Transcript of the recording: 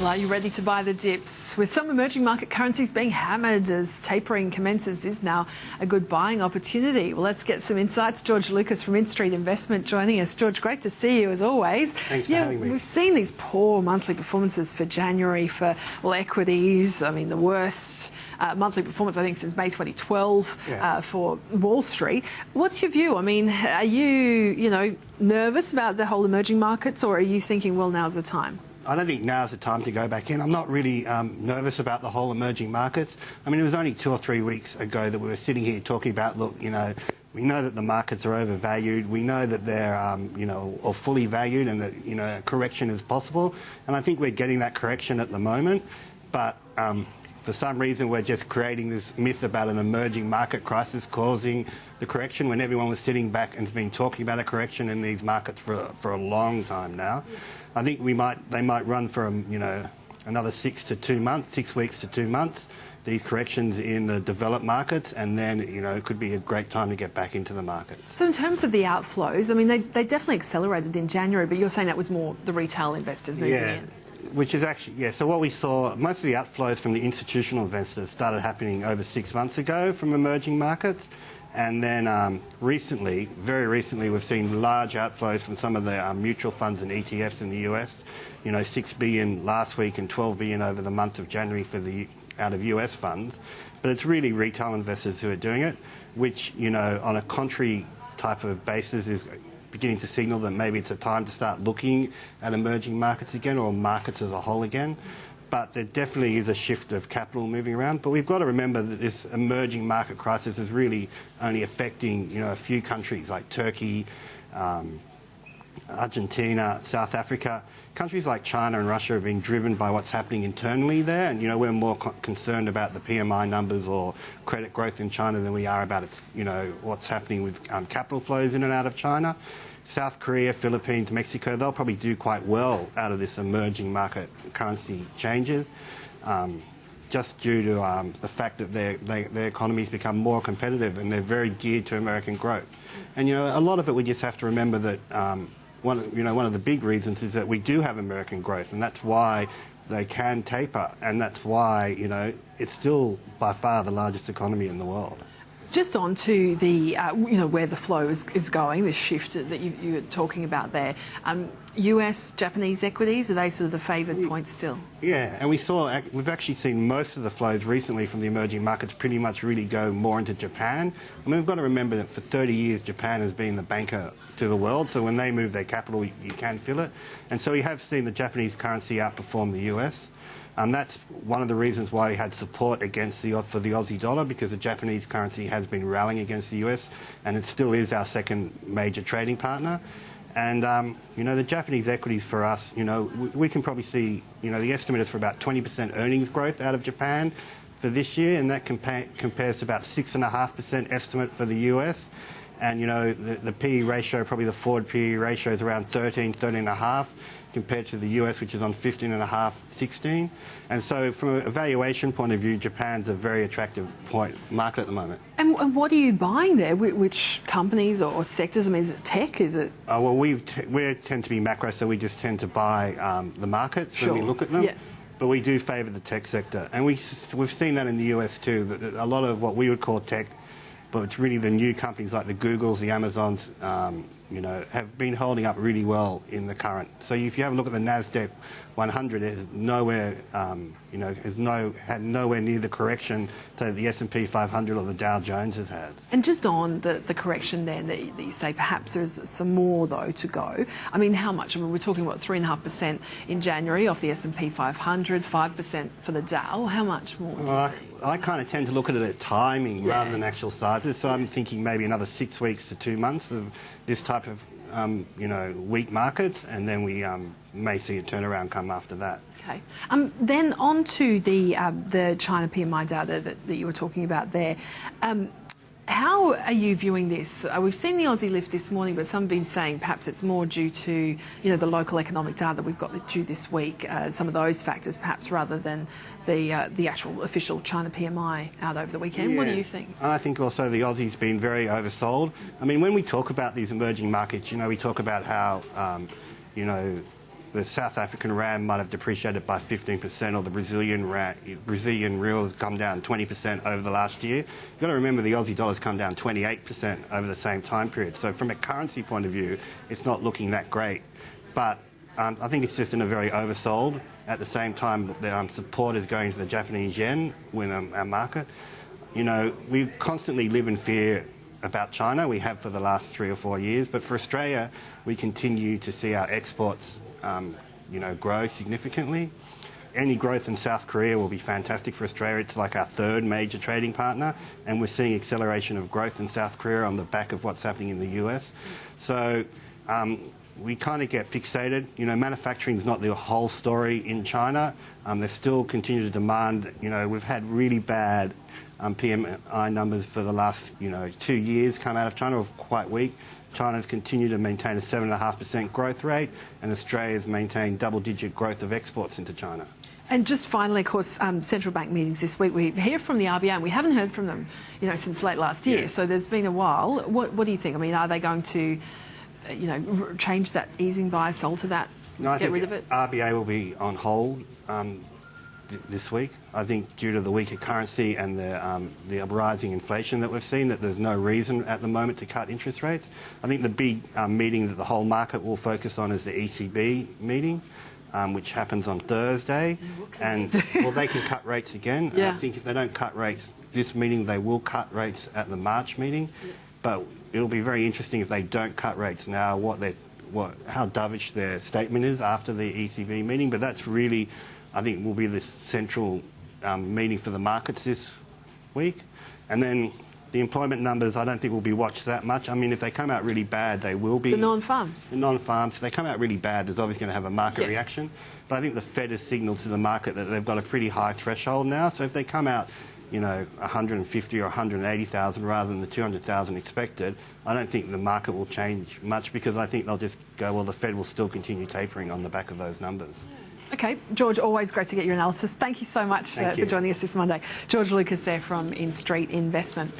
Well, are you ready to buy the dips? With some emerging market currencies being hammered as tapering commences, is now a good buying opportunity. Well, let's get some insights. George Lucas from Instreet Investment joining us. George, great to see you as always. Thanks for having me. We've seen these poor monthly performances for January for, well, equities. I mean, the worst monthly performance, I think, since May 2012 for Wall Street. What's your view? I mean, are you, nervous about the whole emerging markets, or are you thinking, well, now's the time? I don't think now's the time to go back in. I'm not really nervous about the whole emerging markets. I mean, it was only 2 or 3 weeks ago that we were sitting here talking about, look, we know that the markets are overvalued. We know that they're, or fully valued, and that, a correction is possible. And I think we're getting that correction at the moment. But for some reason, we're just creating this myth about an emerging market crisis causing the correction when everyone was sitting back and has been talking about a correction in these markets for a long time now. I think they might run for another 6 weeks to 2 months, these corrections in the developed markets, and then it could be a great time to get back into the market. So in terms of the outflows, I mean they definitely accelerated in January, but you're saying that was more the retail investors moving in. Which is actually, so what we saw, most of the outflows from the institutional investors started happening over 6 months ago from emerging markets. And then very recently, we've seen large outflows from some of the mutual funds and ETFs in the US. $6 billion last week and $12 billion over the month of January out of US funds. But it's really retail investors who are doing it, which, on a contrary type of basis is beginning to signal that maybe it's a time to start looking at emerging markets again, or markets as a whole again. But there definitely is a shift of capital moving around. But we've got to remember that this emerging market crisis is really only affecting, a few countries like Turkey, Argentina, South Africa. Countries like China and Russia are being driven by what's happening internally there. And, we're more concerned about the PMI numbers or credit growth in China than we are about what's happening with capital flows in and out of China. South Korea, Philippines, Mexico, they'll probably do quite well out of this emerging market currency changes, just due to the fact that their economies become more competitive and they're very geared to American growth. And, a lot of it we just have to remember that one of the big reasons is that we do have American growth, and that's why they can taper, and that's why, it's still by far the largest economy in the world. Just on to the, where the flow is going, the shift that you were talking about there. US, Japanese equities, are they sort of the favoured point still? Yeah, and we've actually seen most of the flows recently from the emerging markets pretty much really go more into Japan. I mean, we've got to remember that for 30 years Japan has been the banker to the world, so when they move their capital, you can feel it. And so we have seen the Japanese currency outperform the US. That's one of the reasons why we had support for the Aussie dollar, because the Japanese currency has been rallying against the US, and it still is our second major trading partner. And, the Japanese equities for us, we can probably see, the estimate is for about 20% earnings growth out of Japan for this year, and that compares to about 6.5% estimate for the US. And, the PE ratio, probably the forward PE ratio is around 13.5 compared to the US, which is on 15.5, 16. And so from a valuation point of view, Japan's a very attractive market at the moment. And what are you buying there? Which companies or sectors? I mean, is it tech? Is it? Well, we tend to be macro, so we just tend to buy the markets when we look at them. Yeah. But we do favour the tech sector. And we've seen that in the US too, that a lot of what we would call tech, but it's really the new companies like the Googles, the Amazons, have been holding up really well in the current. So if you have a look at the NASDAQ 100, it is nowhere, had nowhere near the correction that the S&P 500 or the Dow Jones has had. And just on the correction then that you say perhaps there's some more though to go. I mean, how much? I mean, we're talking about 3.5% in January off the S&P 500, 5% for the Dow. How much more? Well, I kind of tend to look at it at timing rather than actual sizes. So I'm thinking maybe another 6 weeks to 2 months of this type of weak markets, and then we may see a turnaround come after that. Okay. Then on to the China PMI data that you were talking about there. How are you viewing this? We've seen the Aussie lift this morning, but some have been saying perhaps it's more due to the local economic data that we've got due this week, some of those factors perhaps, rather than the actual official China PMI out over the weekend. Yeah. What do you think? And I think also the Aussie's been very oversold. I mean, when we talk about these emerging markets, we talk about how, the South African rand might have depreciated by 15%, or the Brazilian real has come down 20% over the last year. You've got to remember the Aussie dollar's come down 28% over the same time period. So from a currency point of view, it's not looking that great. But I think it's just in a very oversold. At the same time, the support is going to the Japanese yen with our market. You know, we constantly live in fear about China. We have for the last 3 or 4 years. But for Australia, we continue to see our exports grow significantly. Any growth in South Korea will be fantastic for Australia. It's like our third major trading partner, and we're seeing acceleration of growth in South Korea on the back of what's happening in the US. So we kind of get fixated. You know, manufacturing is not the whole story in China. They still continue to demand. You know, we've had really bad PMI numbers for the last 2 years come out of China, of quite weak. China's continued to maintain a 7.5% growth rate, and Australia's maintained double-digit growth of exports into China. And just finally, of course, central bank meetings this week. We hear from the RBA, and we haven't heard from them, since late last year. Yeah. So there's been a while. What do you think? I mean, are they going to, change that easing bias, alter that, get rid of it? RBA will be on hold this week. I think due to the weaker currency and the rising inflation that we've seen, that there's no reason at the moment to cut interest rates. I think the big meeting that the whole market will focus on is the ECB meeting, which happens on Thursday. And well, they can cut rates again. Yeah. I think if they don't cut rates this meeting, they will cut rates at the March meeting. Yeah. But it'll be very interesting if they don't cut rates now, how dovish their statement is after the ECB meeting. But that's really, I think, will be the central meeting for the markets this week. And then the employment numbers, I don't think will be watched that much. I mean, if they come out really bad, they will be. The non-farms. The non-farms. If they come out really bad, there's obviously going to have a market reaction. But I think the Fed has signalled to the market that they've got a pretty high threshold now. So if they come out, 150 or 180,000 rather than the 200,000 expected, I don't think the market will change much, because I think they'll just go, well, the Fed will still continue tapering on the back of those numbers. Okay, George, always great to get your analysis. Thank you so much for joining us this Monday. George Lucas there from Instreet Investment.